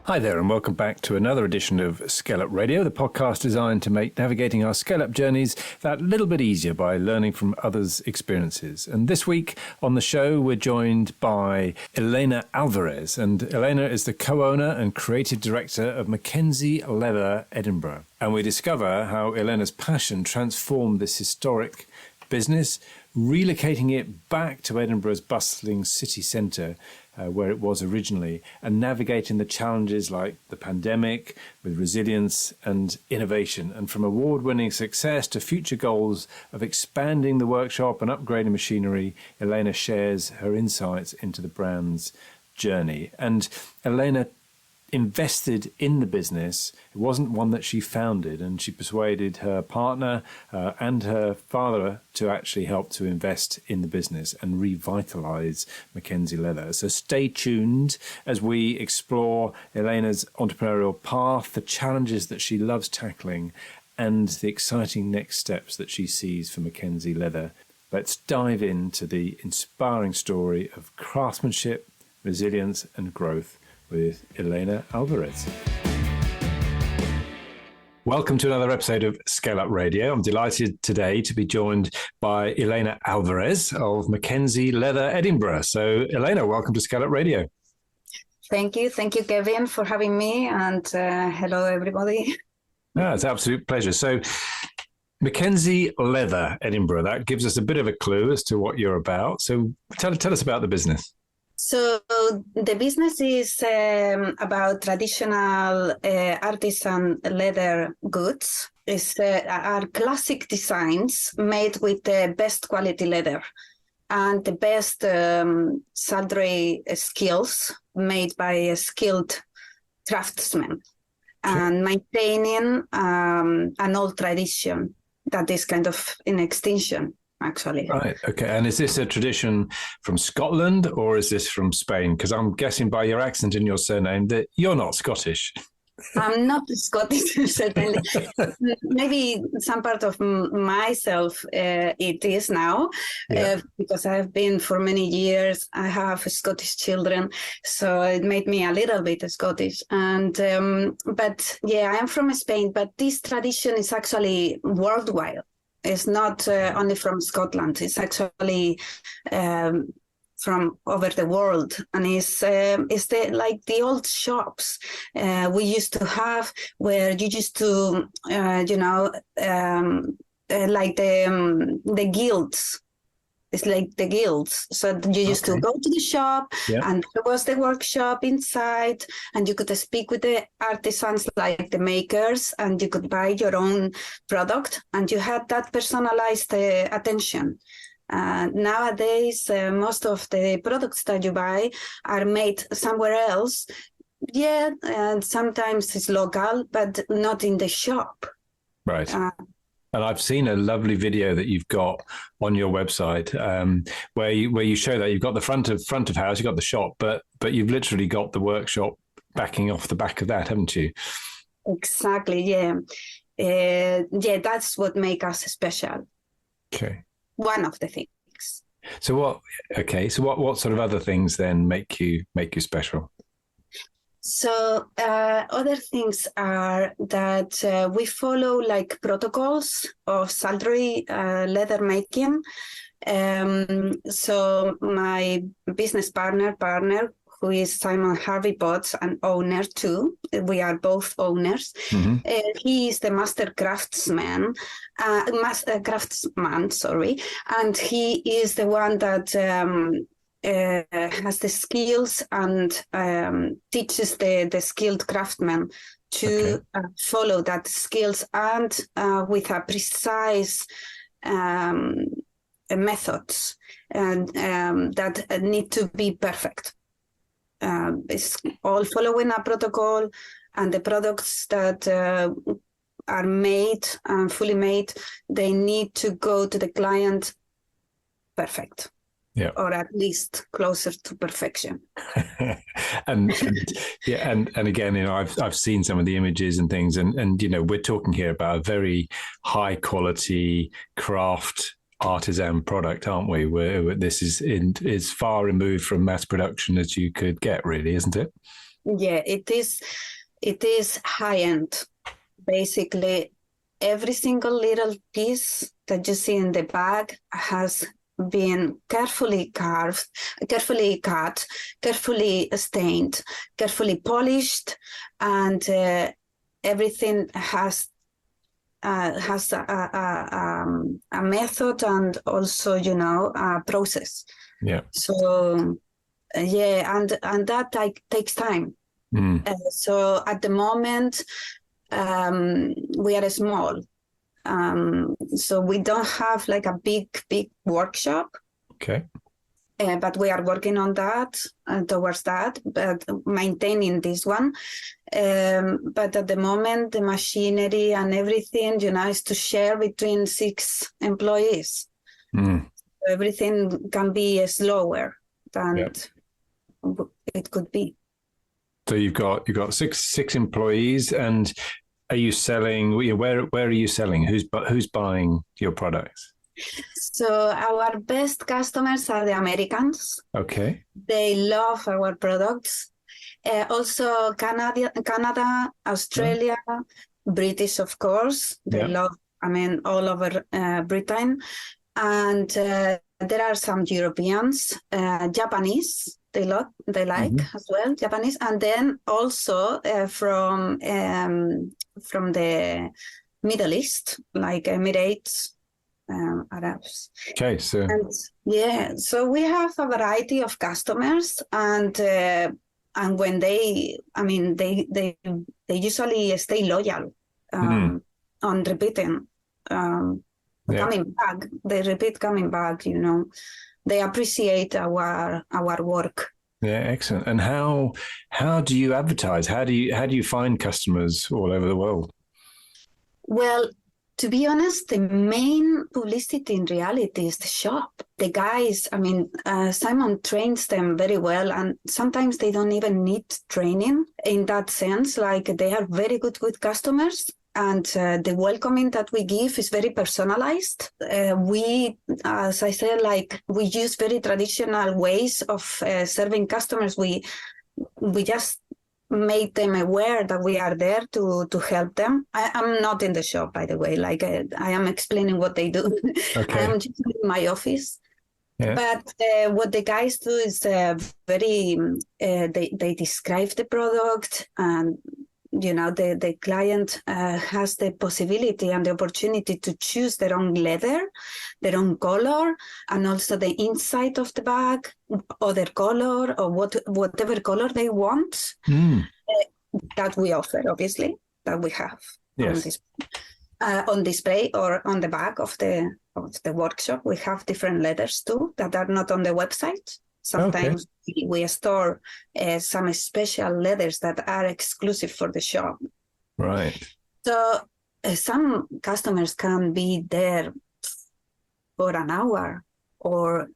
Hi there, and welcome back to another edition of ScaleUp Radio, the podcast designed to make navigating our scale-up journeys that little bit easier by learning from others' experiences. And this week on the show, we're joined by Elena Alvarez. And Elena is the co-owner and creative director of Mackenzie Leather, Edinburgh. And we discover how Elena's passion transformed this historic business, relocating it back to Edinburgh's bustling city centre, where it was originally, and navigating the challenges like the pandemic with resilience and innovation. And from award-winning success to future goals of expanding the workshop and upgrading machinery, Elena shares her insights into the brand's journey. And Elena invested in the business. It wasn't one that she founded, and she persuaded her partner and her father to actually help to invest in the business and revitalize Mackenzie Leather. So stay tuned as we explore Elena's entrepreneurial path, the challenges that she loves tackling, and the exciting next steps that she sees for Mackenzie Leather. Let's dive into the inspiring story of craftsmanship, resilience, and growth with Elena Alvarez. Welcome to another episode of ScaleUp Radio. I'm delighted today to be joined by Elena Alvarez of Mackenzie Leather, Edinburgh. So, Elena, welcome to ScaleUp Radio. Thank you, Kevin, for having me, and hello, everybody. It's an absolute pleasure. So, Mackenzie Leather, Edinburgh, that gives us a bit of a clue as to what you're about. So, tell us about the business. So the business is about traditional artisan leather goods. It's are classic designs made with the best quality leather and the best sandry skills made by a skilled craftsman, and maintaining an old tradition that is kind of in extinction, actually. Right. Okay. And is this a tradition from Scotland or is this from Spain? Because I'm guessing by your accent and your surname that you're not Scottish. I'm not Scottish, certainly. Maybe some part of myself it is now, because I've been for many years. I have Scottish children, so it made me a little bit Scottish. And but yeah, I am from Spain. But this tradition is actually worldwide. It's not only from Scotland. It's actually from over the world, and it's like the old shops we used to have, where you used to like the guilds. It's like the guilds. So you used to go to the shop, and there was the workshop inside, and you could speak with the artisans, like the makers, and you could buy your own product, and you had that personalized attention. Nowadays, most of the products that you buy are made somewhere else. And sometimes it's local, but not in the shop. Right. And I've seen a lovely video that you've got on your website, where you show that you've got the front of house, you've got the shop, but you've literally got the workshop backing off the back of that, haven't you? Exactly. Yeah. That's what makes us special. Okay. One of the things. So what sort of other things then make you special? So other things are that we follow like protocols of sandry leather making. So my business partner, who is Simon Harvey Potts, an owner too. We are both owners. Mm-hmm. He is the master craftsman, and he is the one that has the skills and teaches the skilled craftsman to follow that skills and with a precise methods and that need to be perfect. It's all following a protocol, and the products that are made, fully made, they need to go to the client perfect. Yeah. Or at least closer to perfection. and again, I've seen some of the images and things, and we're talking here about a very high quality craft artisan product, aren't we? Where this is far removed from mass production as you could get, really, isn't it? Yeah, it is high end. Basically, every single little piece that you see in the bag has been carefully carved, carefully cut, carefully stained, carefully polished, and everything has a method and also, a process. Yeah. So and that takes time. So at the moment, we are small. So we don't have like a big workshop. Okay. But we are working on that, towards that, but maintaining this one. But at the moment, the machinery and everything, is to share between 6 employees. Everything can be slower than it could be. So you've got six employees, and are you selling? Where are you selling? Who's buying your products? So our best customers are the Americans. Okay. They love our products. Also Canada, Australia, British, of course. They love, all over Britain. And there are some Europeans, Japanese. They like as well, Japanese. And then also from the Middle East, like Emirates, Arabs. Okay, so so we have a variety of customers, and when they usually stay loyal on repeating, coming back. They repeat coming back. They appreciate our work. Yeah, excellent. And how do you advertise? How do you find customers all over the world? Well, to be honest, the main publicity in reality is the shop. The guys, Simon trains them very well, and sometimes they don't even need training in that sense. Like, they are very good with customers, and the welcoming that we give is very personalized. We, as I said, we use very traditional ways of serving customers. We just make them aware that we are there to help them. I'm not in the shop, by the way. I am explaining what they do. Okay. I am just in my office. Yeah. But what the guys do is they describe the product, and the client has the possibility and the opportunity to choose their own leather, their own color, and also the inside of the bag, other color, or whatever color they want. That we offer, obviously, that we have on display or on the back of the workshop. We have different leathers too that are not on the website. Sometimes we store some special leathers that are exclusive for the shop. Right. So some customers can be there for an hour, or,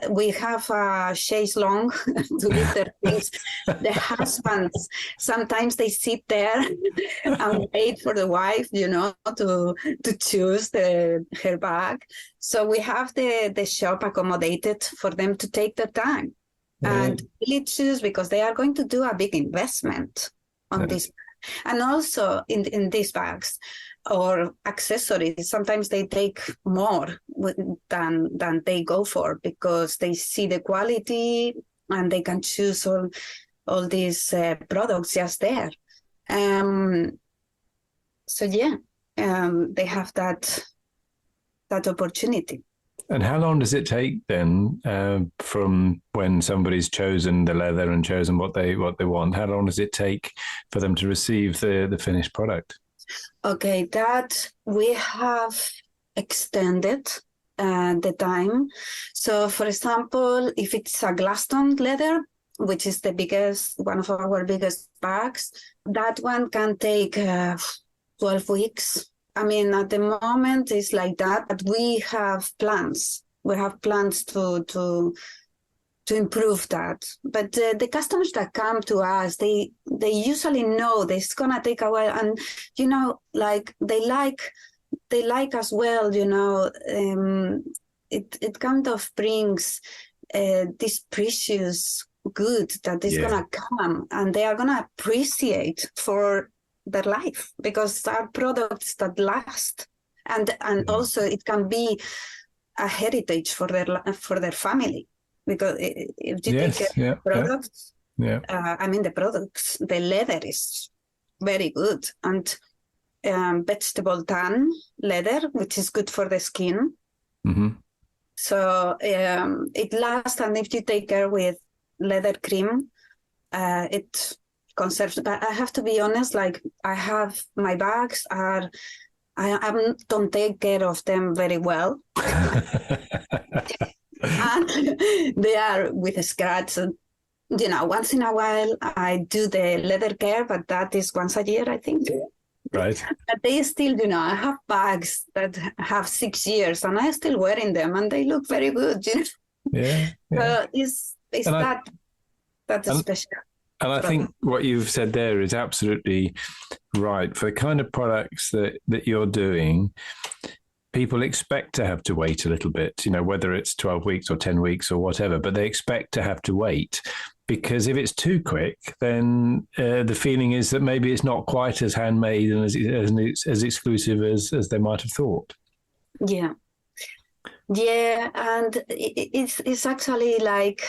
we have a chaise longue to leave their things. The husbands, sometimes they sit there and wait for the wife, to choose her bag. So we have the shop accommodated for them to take their time and really choose, because they are going to do a big investment on this. And also in these bags or accessories, sometimes they take more than they go for, because they see the quality and they can choose all these products just there. They have that opportunity. And how long does it take then from when somebody's chosen the leather and chosen what they want? How long does it take for them to receive the finished product? Okay, that we have extended the time. So, for example, if it's a Glaston leather, which is one of our biggest bags, that one can take 12 weeks. At the moment it's like that, but we have plans. We have plans to improve that. But the customers that come to us, they usually know that it's gonna take a while, and they like as well. It kind of brings this precious good that is gonna come, and they are gonna appreciate for their life, because are products that last, and also it can be a heritage for their family, because if you take care of products, the products, the leather is very good, and vegetable tan leather, which is good for the skin. Mm-hmm. So it lasts, and if you take care with leather cream, it conserves. But I have to be honest, like, I have my bags I don't take care of them very well. And they are with a scratch. And, once in a while I do the leather care, but that is once a year, I think. Right. But they still, I have bags that have 6 years, and I'm still wearing them, and they look very good. Yeah. So it's that's special. And I think what you've said there is absolutely right. For the kind of products that you're doing, people expect to have to wait a little bit, whether it's 12 weeks or 10 weeks or whatever, but they expect to have to wait, because if it's too quick, then the feeling is that maybe it's not quite as handmade and as exclusive as they might have thought. Yeah. Yeah. And it's actually like,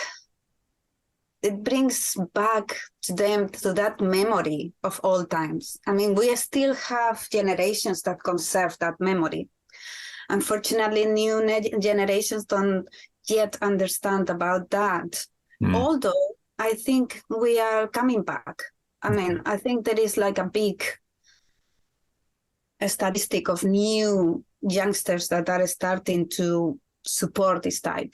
it brings back to them to that memory of old times. I mean, we still have generations that conserve that memory. Unfortunately, new generations don't yet understand about that. Although I think we are coming back. I mean, I think there is like a big statistic of new youngsters that are starting to support this style.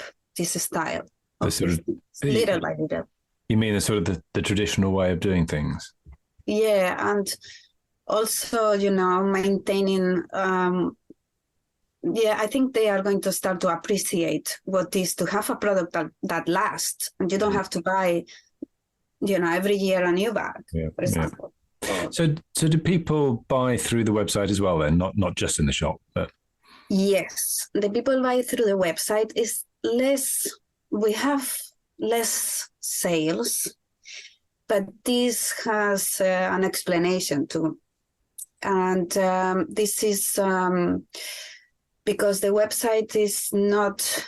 Little by little. You mean the sort of the traditional way of doing things? Yeah, and also, maintaining. I think they are going to start to appreciate what is to have a product that lasts, and you don't have to buy, every year a new bag, for example. Yeah. So do people buy through the website as well then, not just in the shop? But yes, the people buy through the website. Is less. We have less sales, but this has an explanation too, and this is because the website is not,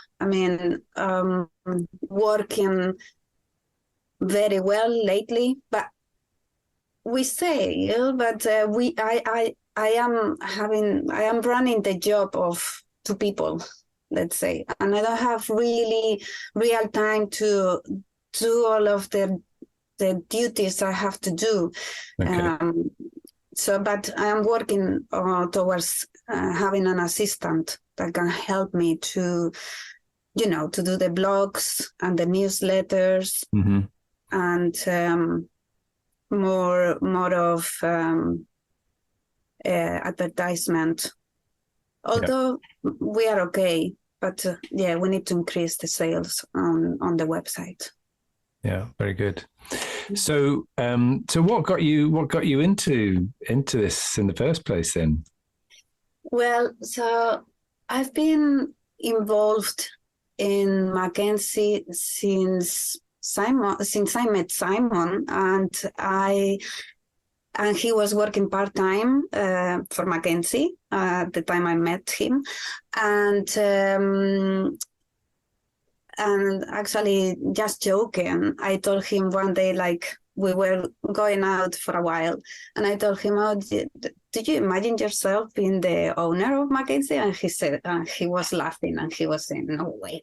working very well lately. But we sell, but I am running the job of 2 people, let's say, and I don't have really real time to do all of the duties I have to do. Okay. But I am working towards having an assistant that can help me to, to do the blogs and the newsletters, and more of advertisement. Although we are okay, but we need to increase the sales on the website. Yeah, very good. So, what got you into this in the first place then? Well, so I've been involved in Mackenzie since I met Simon, and he was working part-time for Mackenzie at the time I met him, and actually, just joking, I told him one day, like, we were going out for a while, and I told him, do you imagine yourself being the owner of Mackenzie? And he said, he was laughing, and he was saying, no way.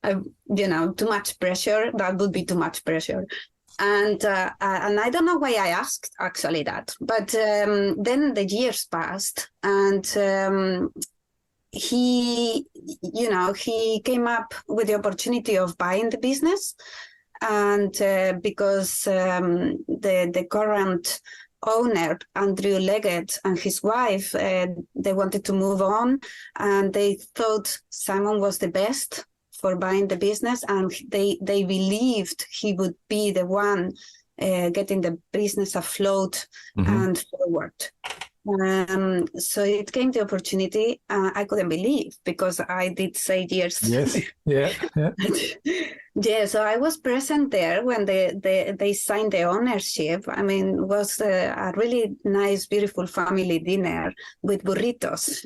Too much pressure. That would be too much pressure. And I don't know why I asked actually that, but then the years passed, and he came up with the opportunity of buying the business, and because the current owner, Andrew Leggett, and his wife, they wanted to move on, and they thought Simon was the best for buying the business, and they believed he would be the one getting the business afloat and forward. So it came the opportunity. I couldn't believe, because I did say years. Yes, yeah. Yeah, so I was present there when they signed the ownership. I mean, it was a really nice, beautiful family dinner with burritos.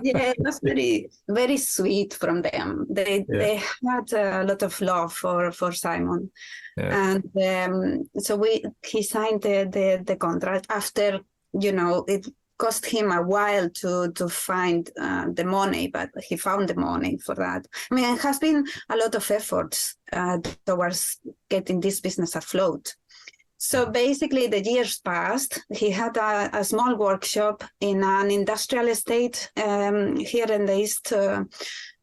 Yeah, it was very, very sweet from them. They had a lot of love for Simon. Yeah. And so he signed the contract after, it cost him a while to find the money, but he found the money for that. I mean, it has been a lot of efforts towards getting this business afloat. So basically, the years passed. He had a small workshop in an industrial estate here in the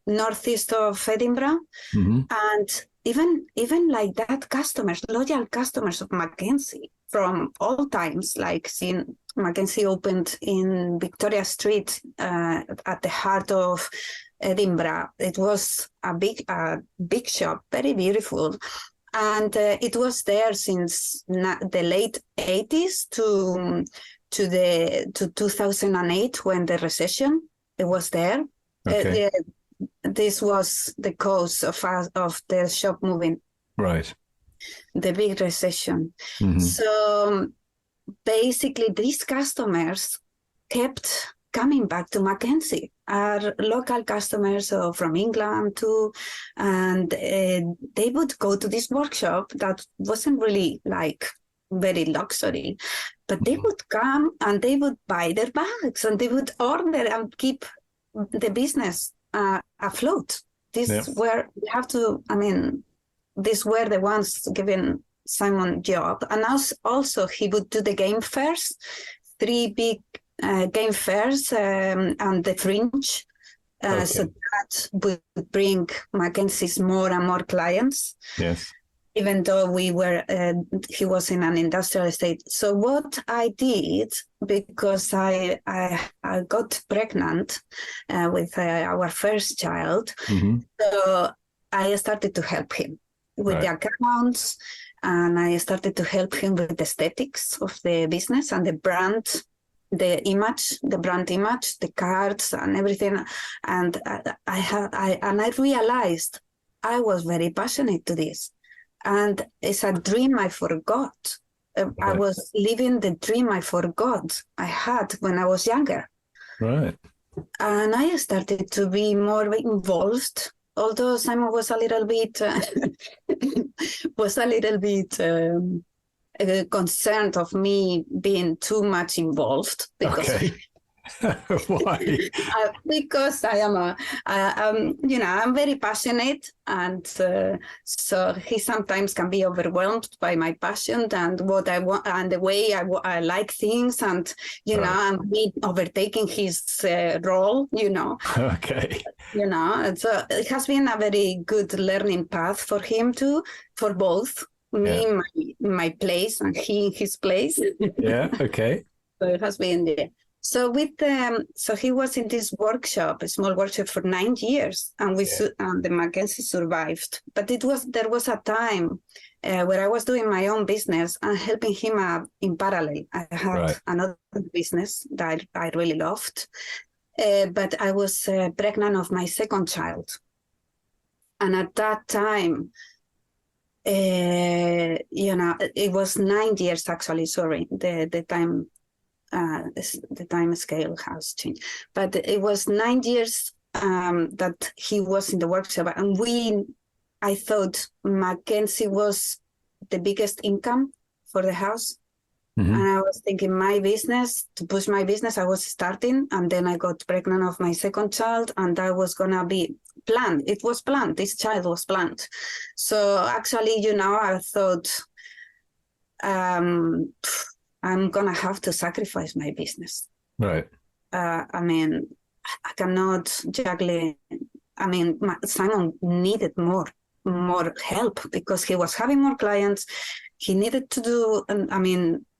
northeast of Edinburgh. Mm-hmm. And even like that, loyal customers of Mackenzie from all times, like seeing Mackenzie opened in Victoria Street at the heart of Edinburgh. It was a big shop, very beautiful. And it was there since the late 80s to 2008 when the recession, it was there. Okay. This was the cause of the shop moving. Right. The big recession. Mm-hmm. So basically, these customers kept coming back to Mackenzie, our local customers from England too, and they would go to this workshop that wasn't really like very luxury, but they would come and they would buy their bags and they would order and keep the business afloat. These were the ones giving Simon job, and also he would do the game fairs, 3 big game fairs and the fringe. Okay. So that would bring Mackenzie's more and more clients. Yes. Even though he was in an industrial estate. So what I did, because I got pregnant with our first child, mm-hmm. So I started to help him with the accounts, and I started to help him with the aesthetics of the business and the brand. The brand image, the cards and everything. And I realized I was very passionate to this. And it's a dream I forgot. Right. I was living the dream I forgot I had when I was younger. Right. And I started to be more involved, although Simon was a little bit concerned of me being too much involved. Okay. Why? Because I'm very passionate, and so he sometimes can be overwhelmed by my passion and what I want and the way I like things, and I'm me overtaking his role. Okay. So it has been a very good learning path for him too, for both. Me in my place and he in his place. Yeah, okay. So it has been there. So so he was in this workshop, a small workshop, for 9 years, and the Mackenzie survived. But there was a time where I was doing my own business and helping him in parallel. I had another business that I really loved, but I was pregnant of my second child, and at that time. It was 9 years actually. Sorry, the time scale has changed, but it was 9 years that he was in the workshop, and I thought Mackenzie was the biggest income for the house. Mm-hmm. And I was thinking to push my business, I was starting, and then I got pregnant of my second child, and that was going to be planned. It was planned. This child was planned. So actually, I thought I'm going to have to sacrifice my business. Right. I cannot juggle. Simon needed more help because he was having more clients. He needed to do,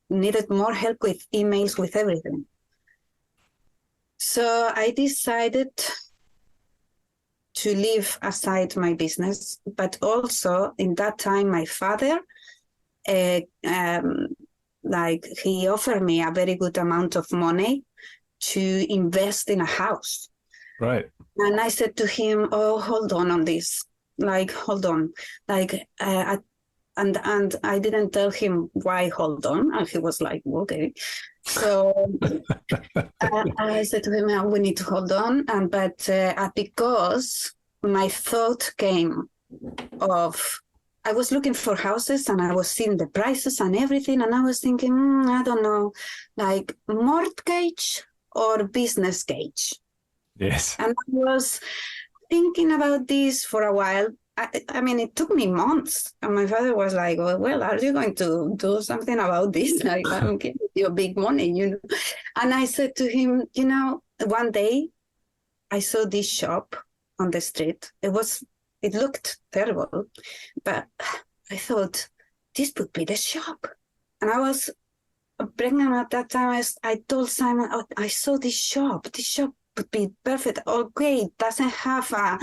needed more help with emails, with everything. So I decided to leave aside my business, but also in that time, my father, he offered me a very good amount of money to invest in a house. Right. And I said to him, "Oh, hold on this. like, hold on, like, and I didn't tell him why hold on, and he was like, okay. So I said to him, we need to hold on, but because my thought came of, I was looking for houses and I was seeing the prices and everything, and I was thinking, I don't know, like mortgage or business gauge. Yes. And I was thinking about this for a while. I mean, it took me months. And my father was like, well, are you going to do something about this? Like, I'm giving you big money, you know. And I said to him, you know, one day I saw this shop on the street. It looked terrible, but I thought this would be the shop. And I was pregnant at that time. I told Simon, oh, I saw this shop. This shop would be perfect. Okay, it doesn't have a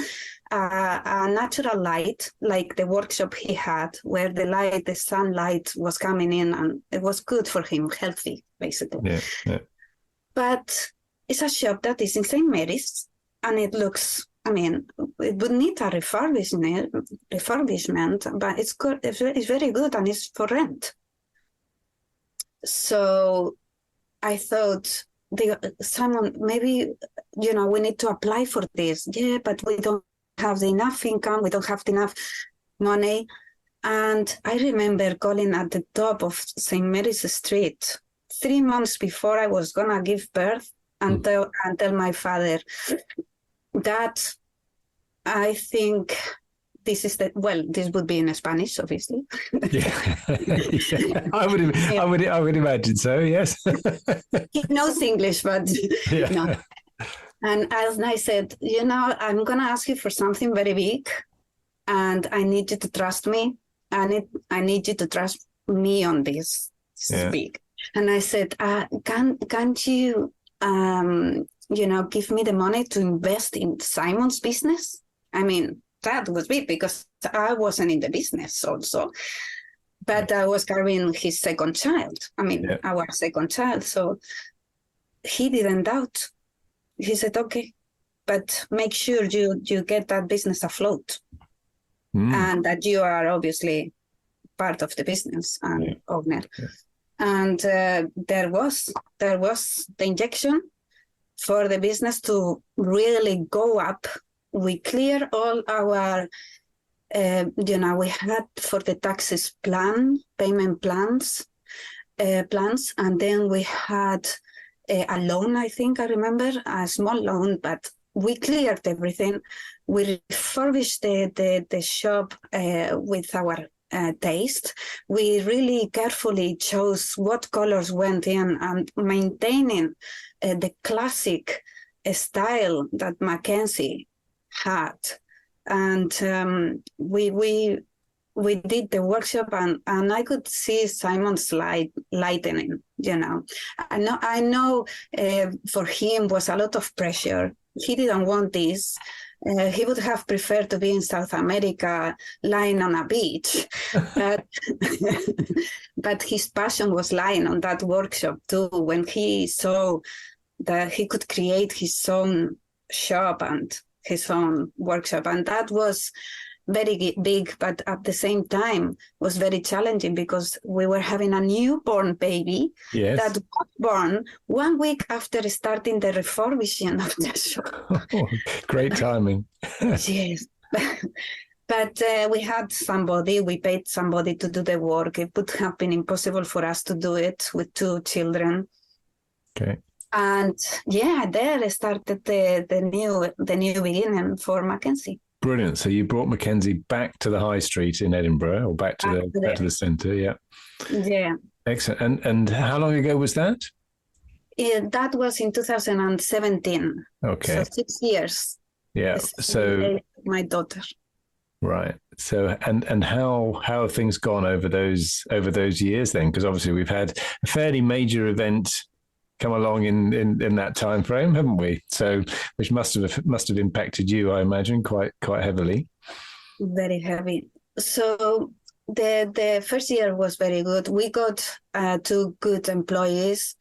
natural light like the workshop he had, where the sunlight was coming in, and it was good for him, healthy, basically. Yeah. But it's a shop that is in St. Mary's, and it looks, I mean, it would need a refurbishment, but it's good. It's very good, and it's for rent. So I thought, Simon, maybe, you know, we need to apply for this. Yeah, but we don't have enough income. We don't have enough money. And I remember calling at the top of St. Mary's Street 3 months before I was going to give birth and tell my father that I think this is this would be in Spanish, obviously. Yeah. I would imagine so, yes. He knows English, but yeah. no. And as I said, you know, I'm going to ask you for something very big, and I need you to trust me. I need you to trust me on this. This is big. And I said, can't you, you know, give me the money to invest in Simon's business? I mean, that was big because I wasn't in the business also, but I was carrying his second child. I mean, our second child. So he didn't doubt. He said, okay, but make sure you get that business afloat and that you are obviously part of the business and owner. Yeah. And there was the injection for the business to really go up. We cleared all our, you know, we had for the taxes payment plans, and then we had a loan, I think I remember, a small loan, but we cleared everything. We refurbished the shop with our taste. We really carefully chose what colors went in and maintaining the classic style that Mackenzie had. And we did the workshop, and I could see Simon's lightening, you know. I know for him was a lot of pressure. He didn't want this. He would have preferred to be in South America lying on a beach. But his passion was lying on that workshop too, when he saw that he could create his own shop and his own workshop. And that was very big, but at the same time was very challenging because we were having a newborn baby that was born 1 week after starting the refurbishing of the shop. Oh, great timing. Yes. But we paid somebody to do the work. It would have been impossible for us to do it with 2 children. Okay. And there started the new beginning for Mackenzie. Brilliant. So you brought Mackenzie back to the high street in Edinburgh, or back to the centre, Yeah. Excellent. And how long ago was that? That was in 2017. Okay. So 6 years. Yeah. So my daughter. Right. So and how have things gone over those years then? Because obviously we've had a fairly major event come along in that time frame, haven't we? So which must have impacted you, I imagine, quite heavily. Very heavy. So the first year was very good. We got 2 good employees.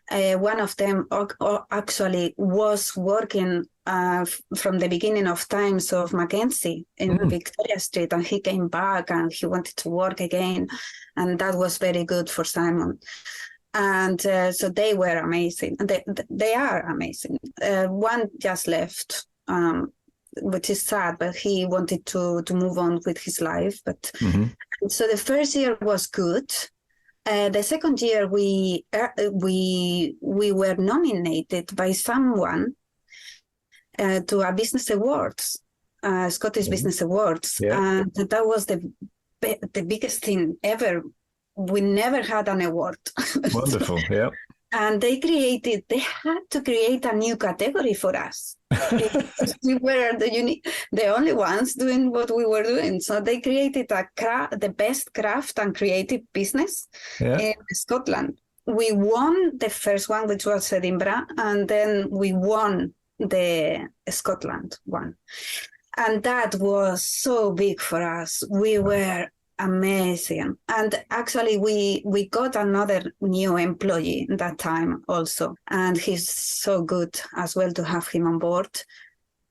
One of them actually was working from the beginning of times of Mackenzie in Victoria Street, and he came back and he wanted to work again, and that was very good for Simon. And so they were amazing. They are amazing. One just left, which is sad, but he wanted to move on with his life. But so the first year was good. The second year we were nominated by someone to a business awards, Scottish Business Awards, and that was the biggest thing ever. We never had an award. Wonderful, yeah. And they had to create a new category for us. We were the only ones doing what we were doing. So they created the best craft and creative business in Scotland. We won the first one, which was Edinburgh, and then we won the Scotland one. And that was so big for us. We were amazing. And actually we got another new employee that time also, and he's so good as well to have him on board.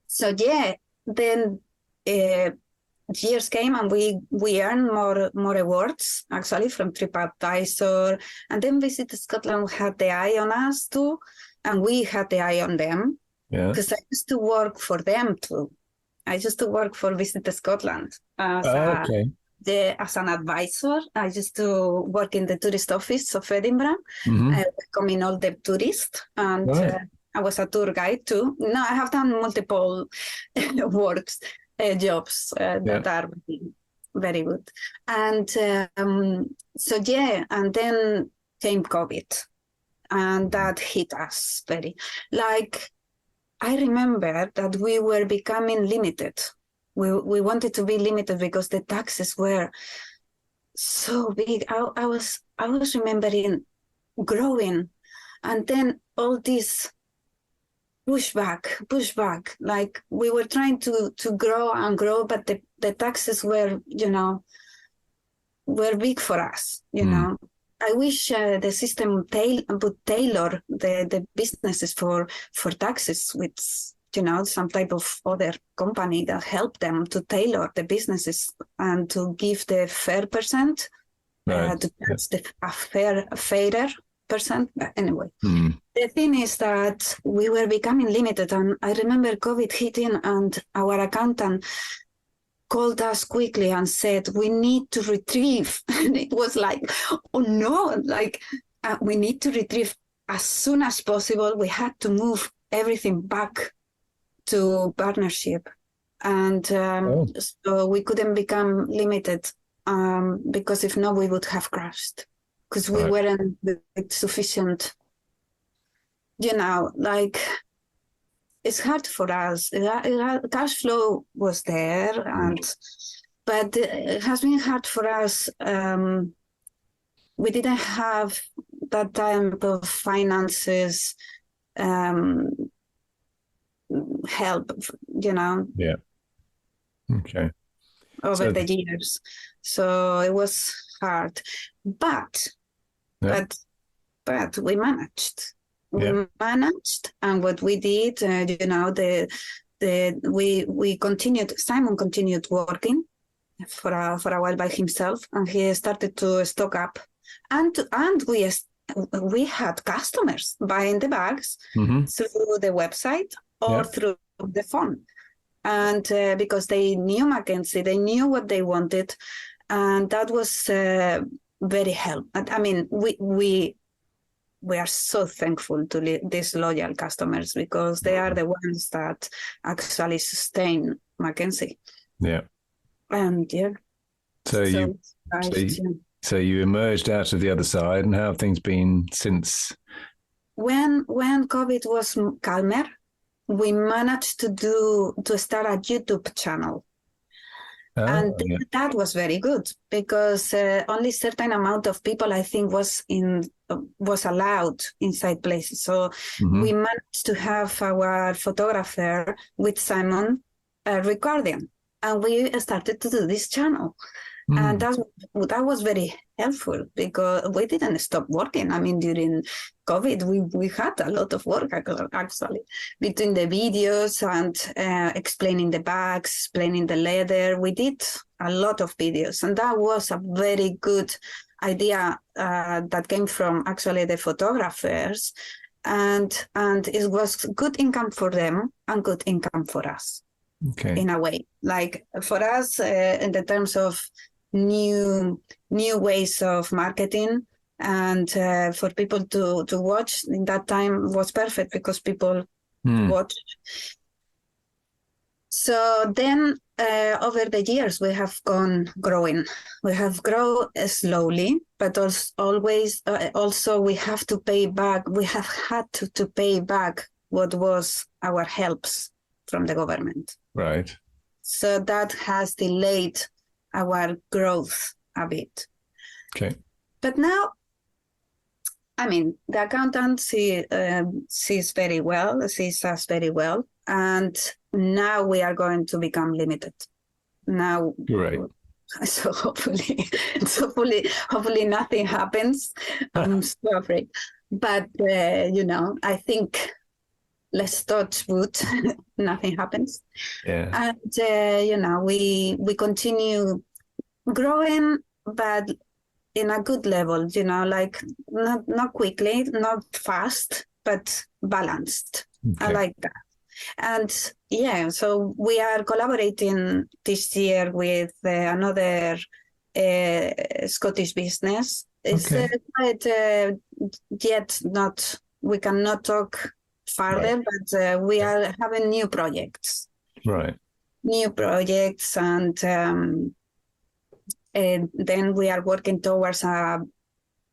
So then years came and we earned more awards actually from TripAdvisor, and then Visit Scotland had the eye on us too, and we had the eye on them because I used to work for them too. I used to work for Visit Scotland as an advisor. I used to work in the tourist office of Edinburgh, welcoming all the tourists, and I was a tour guide too. No, I have done multiple jobs that are very good. And and then came COVID, and that hit us very. I remember that we were becoming limited. We wanted to be limited because the taxes were so big. I was remembering growing, and then all this pushback. Like we were trying to grow and grow, but the taxes were big for us. You know, I wish the system would tailor the businesses for taxes with some type of other company that help them to tailor the businesses and to give the fair percent, a fairer percent. Anyway, the thing is that we were becoming limited, and I remember COVID hitting, and our accountant called us quickly and said, we need to retrieve. And it was like, oh no, we need to retrieve as soon as possible. We had to move everything back to partnership. And so we couldn't become limited because if not, we would have crashed because we weren't with sufficient, it's hard for us. Cash flow was there, but it has been hard for us. We didn't have that type of finances help, Yeah. Okay. Over the years. So it was hard. But we managed. We managed, and what we did, we continued. Simon continued working for a while by himself, and he started to stock up, and we had customers buying the bags through the website or through the phone, and because they knew Mackenzie, they knew what they wanted, and that was very helpful. I mean, we are so thankful to these loyal customers because they are the ones that actually sustain Mackenzie. Yeah. And So you emerged out of the other side, and how have things been since? When COVID was calmer, we managed to start a YouTube channel. That was very good because only certain amount of people, I think, was allowed inside places. So we managed to have our photographer with Simon recording, and we started to do this channel. And that was very helpful because we didn't stop working. I mean, during COVID, we had a lot of work actually between the videos and explaining the bags, explaining the leather. We did a lot of videos, and that was a very good idea that came from actually the photographers, and it was good income for them and good income for us. Okay. In a way, like for us, in the terms of new ways of marketing, and for people to watch in that time was perfect because people watched. So then over the years we have gone growing. We have grown slowly, but also we have to pay back. We have had to pay back what was our helps from the government. Right. So that has delayed our growth a bit. Okay. But now, I mean, the accountant sees us very well, and now we are going to become limited. Now, right. So hopefully nothing happens. I'm so afraid, but I think let's touch wood. Nothing happens. Yeah. And we continue growing, but in a good level, like not quickly, not fast, but balanced. Okay. I like that. And yeah, so we are collaborating this year with another Scottish business. It's quite yet not, we cannot talk further, but we are having new projects. Right. New projects, and then we are working towards a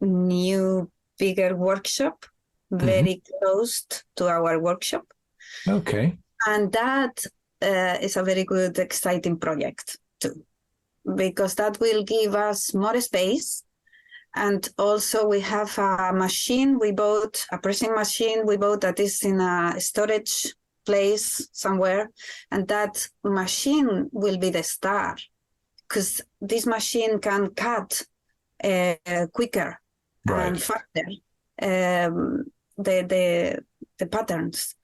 new, bigger workshop, very close to our workshop. Okay. And that is a very good, exciting project too, because that will give us more space. And also we have a machine we bought, a pressing machine we bought that is in a storage place somewhere. And that machine will be the star, because this machine can cut quicker and faster the patterns.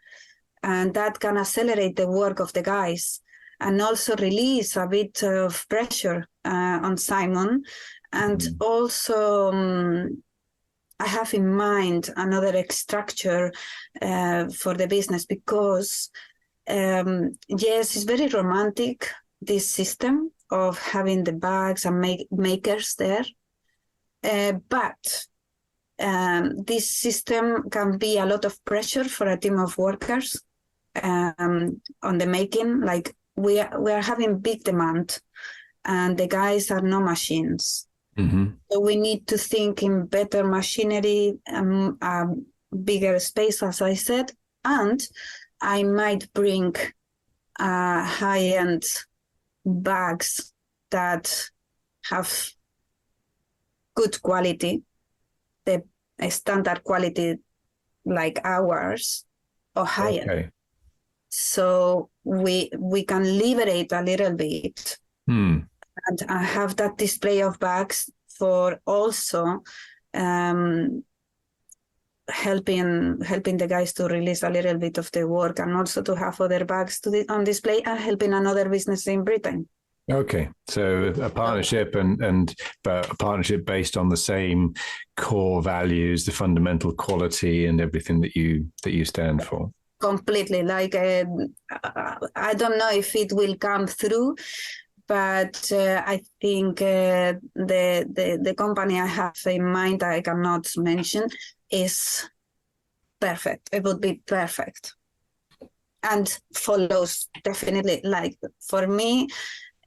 And that can accelerate the work of the guys and also release a bit of pressure on Simon. And also, I have in mind another structure for the business, because, yes, it's very romantic, this system of having the bags and makers there. But this system can be a lot of pressure for a team of workers on the making. Like we are having big demand, and the guys are no machines. So we need to think in better machinery, bigger space, as I said, and I might bring high-end bags that have good quality, the standard quality like ours or higher. Okay. So we can liberate a little bit. And I have that display of bags for also helping the guys to release a little bit of the work, and also to have other bags on display, and helping another business in Britain. Okay, so a partnership but a partnership based on the same core values, the fundamental quality, and everything that you stand for. Completely. Like I don't know if it will come through, but I think the company I have in mind, I cannot mention, is perfect. It would be perfect, and follows definitely. Like for me,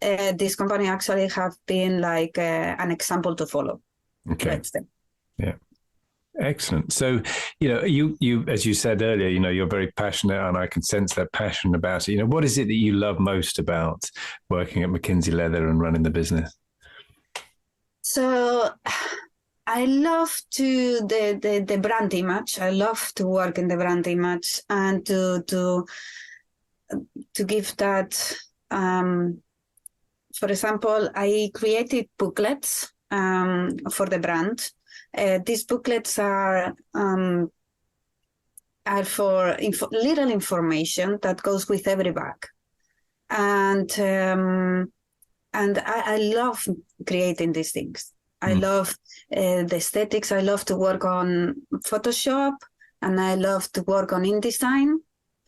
this company actually have been like an example to follow. Okay. Yeah. Excellent. So, you as you said earlier, you're very passionate, and I can sense that passion about it. What is it that you love most about working at Mackenzie Leather and running the business? So I love the brand image. I love to work in the brand image, and to give that For example, I created booklets for the brand. These booklets are for little information that goes with every bag. And I love creating these things. I love the aesthetics. I love to work on Photoshop, and I love to work on InDesign.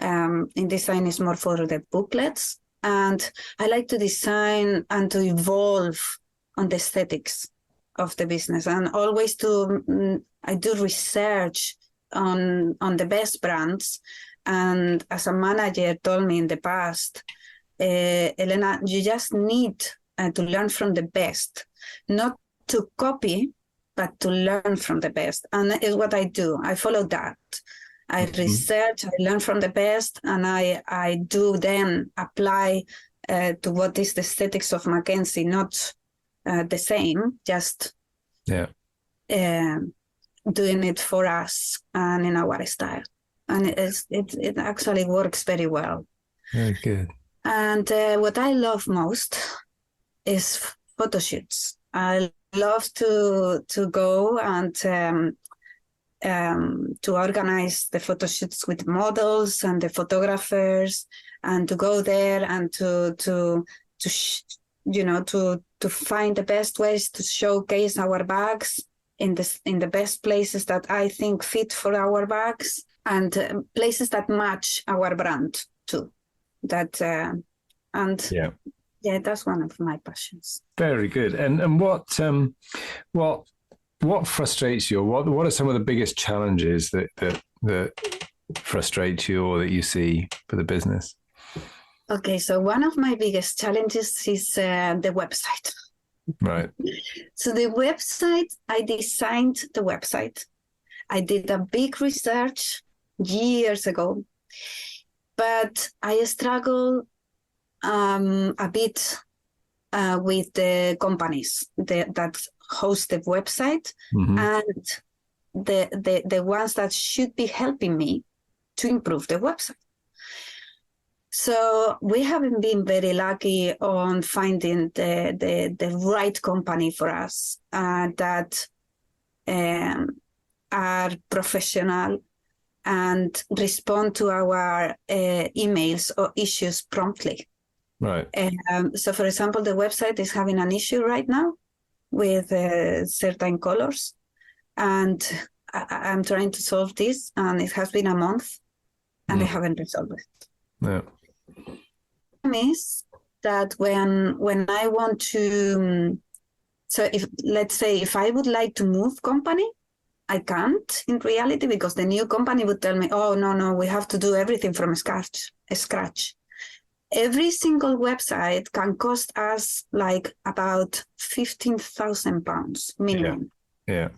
InDesign is more for the booklets. And I like to design and to evolve on the aesthetics of the business. And always I do research on the best brands. And as a manager told me in the past, Elena, you just need to learn from the best, not to copy, but to learn from the best. And is what I do. I follow that. I research, I learn from the best, and I do then apply to what is the aesthetics of Mackenzie, not the same, just doing it for us and in our style. And it actually works very well. Very good. And what I love most is photo shoots. I love to go and to organize the photo shoots with models and the photographers, and to go there and to find the best ways to showcase our bags in the best places that I think fit for our bags, and places that match our brand too. That's one of my passions. Very good. And what frustrates you? What are some of the biggest challenges that frustrate you or that you see for the business? Okay, so one of my biggest challenges is the website. Right. So the website, I designed the website. I did a big research years ago, but I struggle a bit with the companies that host the website and the ones that should be helping me to improve the website. So we haven't been very lucky on finding the right company for us that are professional and respond to our emails or issues promptly. Right. So, for example, the website is having an issue right now with certain colors, and I'm trying to solve this, and it has been a month, and I haven't resolved it. Yeah. Is that when I want to, so if I would like to move company, I can't in reality, because the new company would tell me, oh, no, we have to do everything from scratch. Every single website can cost us like about £15,000 minimum. Yeah.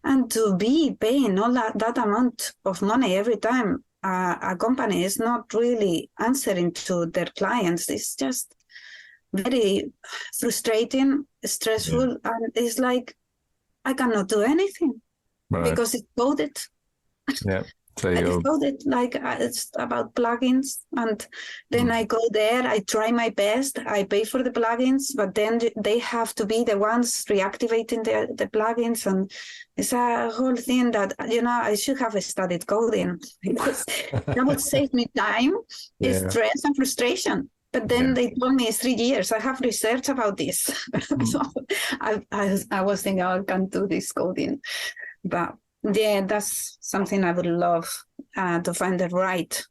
And to be paying all that amount of money every time a company is not really answering to their clients, it's just very frustrating, stressful, and it's like I cannot do anything because it's coded. Yeah. So it's coded like it's about plugins, and then I go there, I try my best, I pay for the plugins, but then they have to be the ones reactivating the plugins, and it's a whole thing that I should have studied coding, because that would save me time, stress, and frustration. But then they told me it's 3 years. I have research about this. So I was thinking, I can't do this coding, but. Yeah, that's something I would love to find the right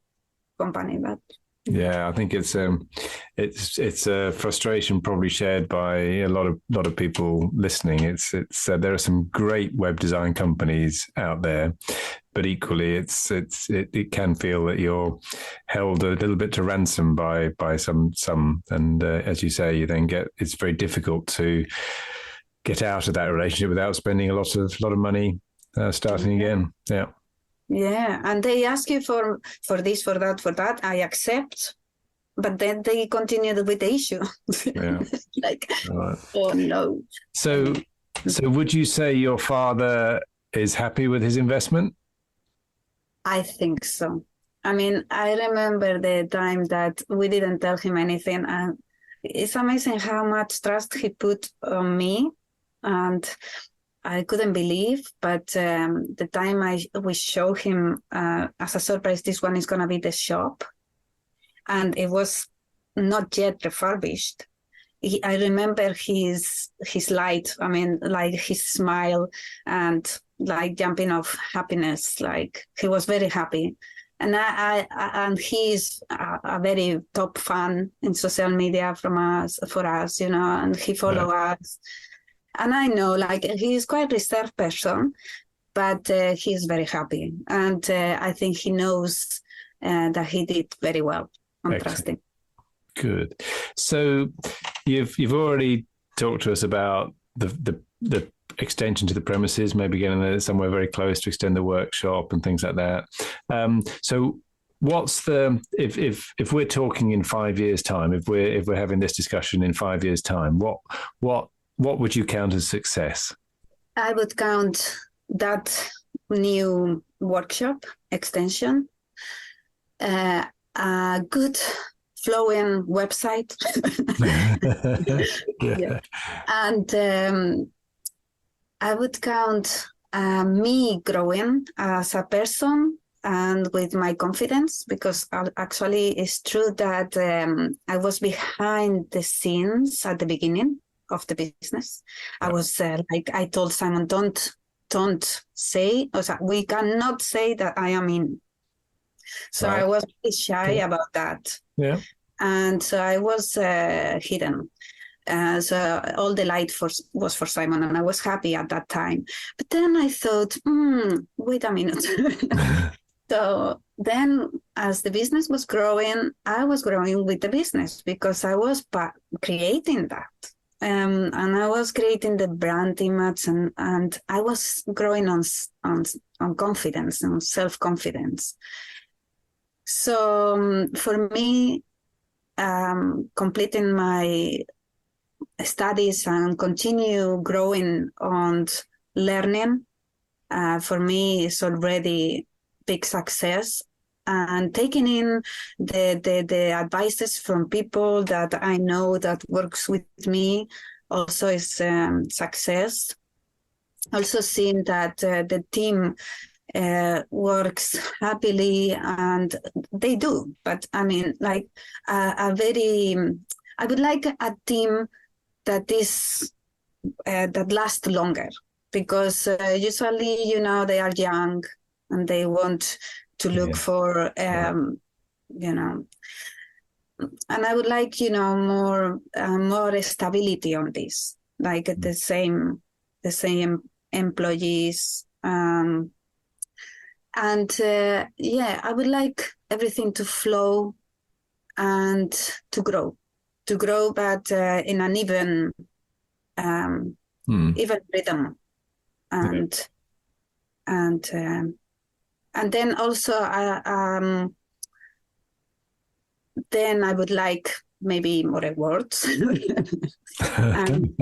company. But I think it's a frustration probably shared by a lot of people listening. It's there are some great web design companies out there, but equally it can feel that you're held a little bit to ransom by some, and as you say, it's very difficult to get out of that relationship without spending a lot of money. Starting again, and they ask you for this, for that. I accept, but then they continue with the issue. Oh no. So would you say your father is happy with his investment? I think so. I mean, I remember the time that we didn't tell him anything, and it's amazing how much trust he put on me, and I couldn't believe. But the time we show him as a surprise, this one is going to be the shop, and it was not yet refurbished. I remember his light. I mean, like his smile and like jumping of happiness. Like he was very happy. And and he's a very top fan in social media for us, you know, and he follow us. And I know, like, he's quite a reserved person, but he's very happy. And I think he knows that he did very well on trusting. Good. So you've already talked to us about the extension to the premises, maybe getting somewhere very close to extend the workshop and things like that. So what's if we're talking in 5 years' time, if we're having this discussion in 5 years' time, what would you count as success? I would count that new workshop extension, a good flowing website, and I would count me growing as a person and with my confidence, because actually it's true that I was behind the scenes at the beginning of the business. I was like, I told Simon, don't say, we cannot say that I am in. So I was really shy about that. Yeah. And so I was hidden. So all the light was for Simon, and I was happy at that time. But then I thought, wait a minute. So then as the business was growing, I was growing with the business because I was creating that. And I was creating the brand image, and I was growing on confidence and self-confidence. So for me, completing my studies and continue growing on learning, for me is already big success. And taking in the advices from people that I know that works with me also is success. Also seeing that the team works happily, and they do. But I mean, like I would like a team that is that lasts longer, because usually, you know, they are young and they want to look for, you know, and I would like, you know, more stability on this, like the same employees. And I would like everything to flow and to grow, but in an even rhythm. And then also, then I would like maybe more awards. And,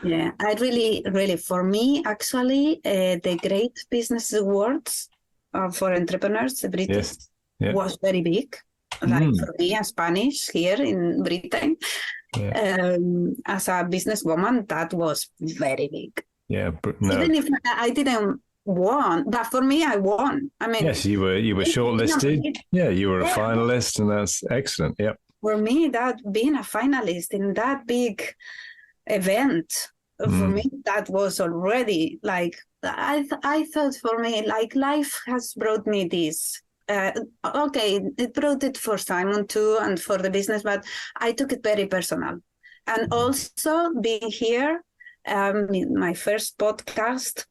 I really, for me, actually, the Great Business Awards for entrepreneurs, the British, was very big. Like for me, a Spanish here in Britain, as a businesswoman, that was very big. Yeah, even if I didn't won, but for me, I won. I mean, yes, you were shortlisted. Yeah, you were a finalist, and that's excellent. Yeah. For me, that being a finalist in that big event, for me, that was already like I thought for me, like life has brought me this. Okay, it brought it for Simon too, and for the business, but I took it very personal. And also being here, my first podcast,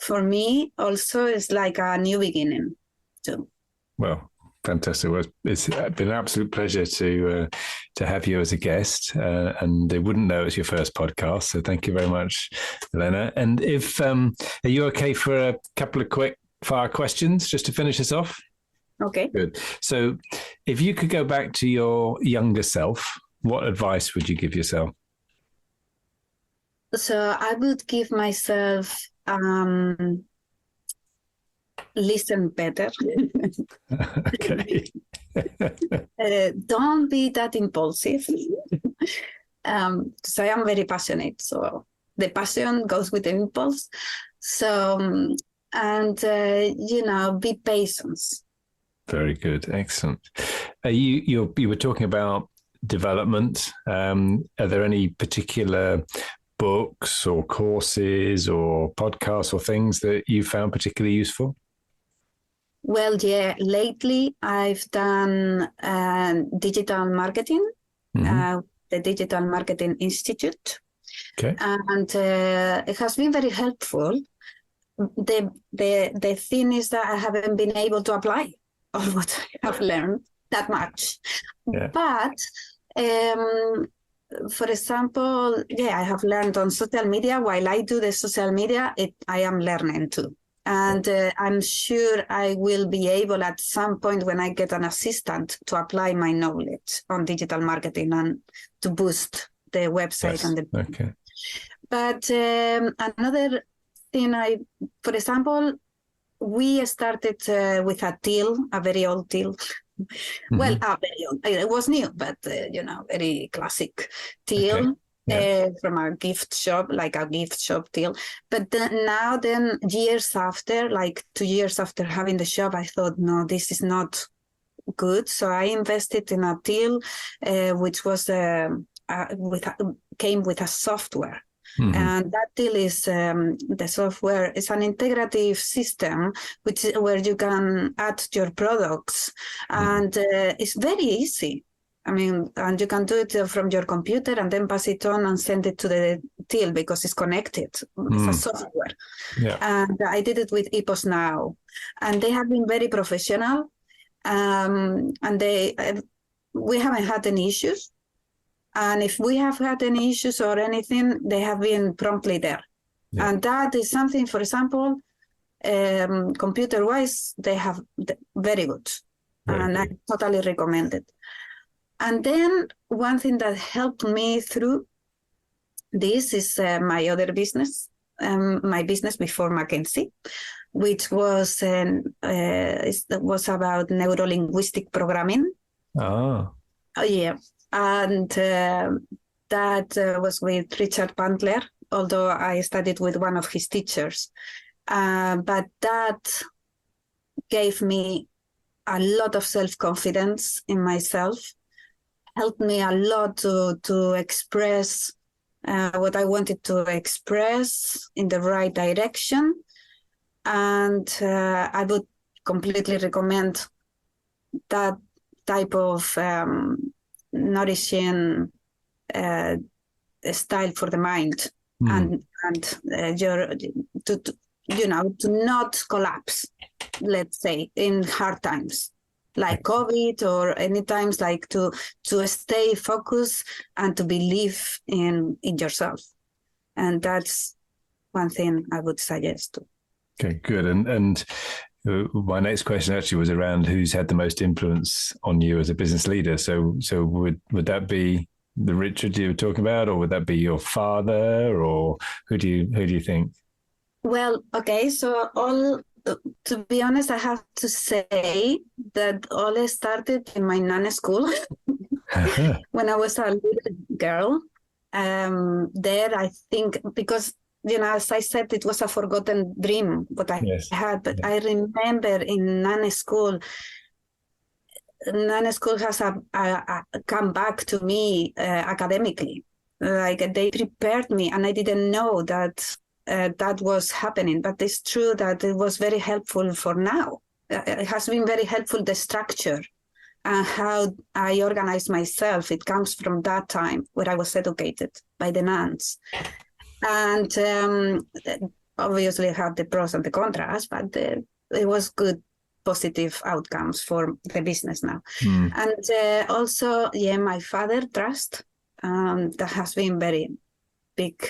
for me also is like a new beginning too. Well, fantastic. Well, it's been an absolute pleasure to have you as a guest, and they wouldn't know it was your first podcast, so thank you very much, Elena. And if are you okay for a couple of quick fire questions just to finish us off? Okay. Good. So if you could go back to your younger self, what advice would you give yourself? So I would give myself listen better. Okay. Don't be that impulsive. Because I am very passionate, so the passion goes with the impulse. So, be patient. Very good. Excellent. You were talking about development. Are there any particular books or courses or podcasts or things that you found particularly useful? Well, yeah, lately I've done digital marketing, the Digital Marketing Institute. Okay. And it has been very helpful. The thing is that I haven't been able to apply all what I have learned that much. Yeah. But for example, I have learned on social media. While I do the social media, I am learning too. And I'm sure I will be able at some point when I get an assistant to apply my knowledge on digital marketing and to boost the website. Yes. Okay. But another thing, for example, we started with a till, a very old till. Well, very old. It was new, but very classic till. Okay. Yeah. From a gift shop, like a gift shop till. But then years after, like 2 years after having the shop, I thought, no, this is not good. So I invested in a till, which was came with a software. And that till is the software is an integrative system where you can add your products, and it's very easy. I mean, and you can do it from your computer and then pass it on and send it to the till because it's connected. It's a software. Yeah. And I did it with EPOS Now. And they have been very professional. And we haven't had any issues. And if we have had any issues or anything, they have been promptly there. Yeah. And that is something, for example, computer-wise, they have very good. Very good. I totally recommend it. And then one thing that helped me through this is my other business, my business before Mackenzie, which was about neuro-linguistic programming. Oh, yeah. And that was with Richard Bandler, although I studied with one of his teachers. But that gave me a lot of self-confidence in myself, helped me a lot to express what I wanted to express in the right direction. And I would completely recommend that type of nourishing style for the mind and to not collapse, let's say, in hard times like COVID or any times, like to stay focused and to believe in yourself. And that's one thing I would suggest. Okay, good. And my next question actually was around who's had the most influence on you as a business leader. So would that be the Richard you were talking about, or would that be your father, or who do you think? Well, okay. So to be honest, I have to say that all started in my Nana school when I was a little girl. There, I think, because as I said, it was a forgotten dream what I had. But I remember in Nana school has come back to me academically. Like they prepared me, and I didn't know that that was happening. But it's true that it was very helpful for now. It has been very helpful, the structure and how I organize myself. It comes from that time where I was educated by the nuns. And obviously have the pros and the contras, but it was good, positive outcomes for the business now. And also, my father trust, that has been very big.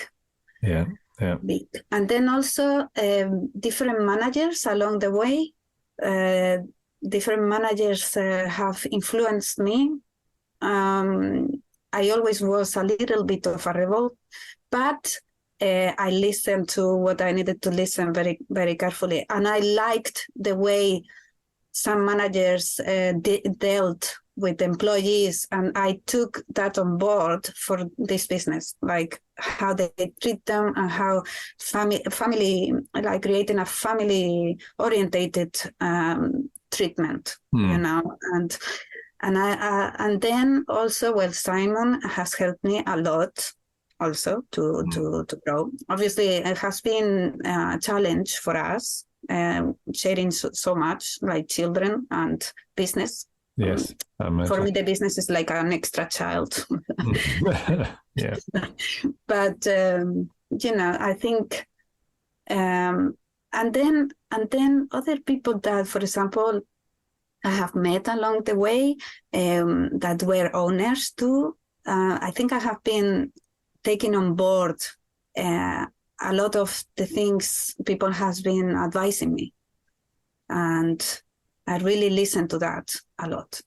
Yeah. Big. And then also different managers along the way. Different managers have influenced me. I always was a little bit of a rebel, but I listened to what I needed to listen very, very carefully. And I liked the way some managers dealt with employees, and I took that on board for this business, like how they treat them and how family, like creating a family orientated treatment, and then also, well, Simon has helped me a lot also to grow. Obviously, it has been a challenge for us, sharing so much, like children and business. Yes. For me, the business is like an extra child. Yeah. But, I think, and then other people that, for example, I have met along the way that were owners too. I think I have been taking on board a lot of the things people has been advising me. And I really listen to that a lot.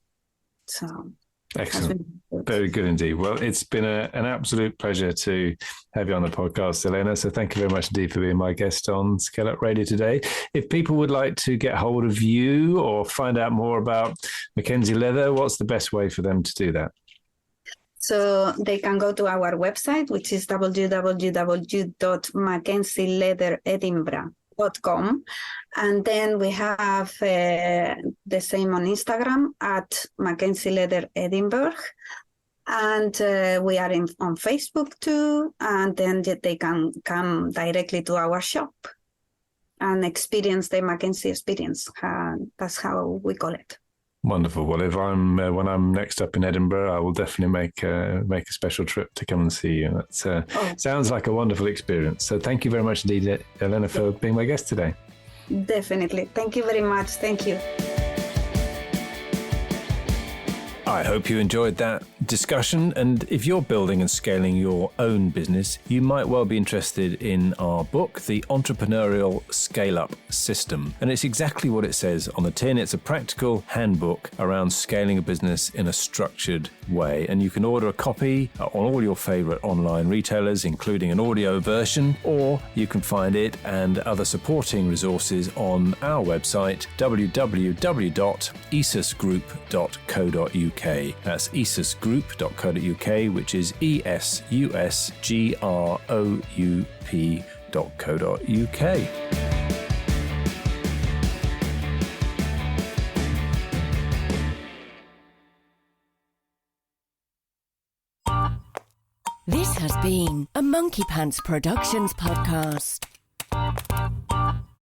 So excellent. Very good indeed. Well, it's been an absolute pleasure to have you on the podcast, Elena. So thank you very much indeed for being my guest on ScaleUp Radio today. If people would like to get hold of you or find out more about Mackenzie Leather, what's the best way for them to do that? So they can go to our website, which is www.mackenzieleatheredinburgh.com. And then we have the same on Instagram at Mackenzie Leather Edinburgh. And we are on Facebook too. And then they can come directly to our shop and experience the Mackenzie experience. That's how we call it. Wonderful. Well, if when I'm next up in Edinburgh, I will definitely make a special trip to come and see you. That sounds like a wonderful experience. So thank you very much indeed, Elena, for being my guest today. Definitely. Thank you very much. Thank you. I hope you enjoyed that discussion, and if you're building and scaling your own business, you might well be interested in our book, The Entrepreneurial Scale-Up System. And it's exactly what it says on the tin. It's a practical handbook around scaling a business in a structured way. And you can order a copy on all your favorite online retailers, including an audio version, or you can find it and other supporting resources on our website, www.esusgroup.co.uk. That's esusgroup.co.uk, which is esusgroup.co.uk. This has been a Monkey Pants Productions podcast.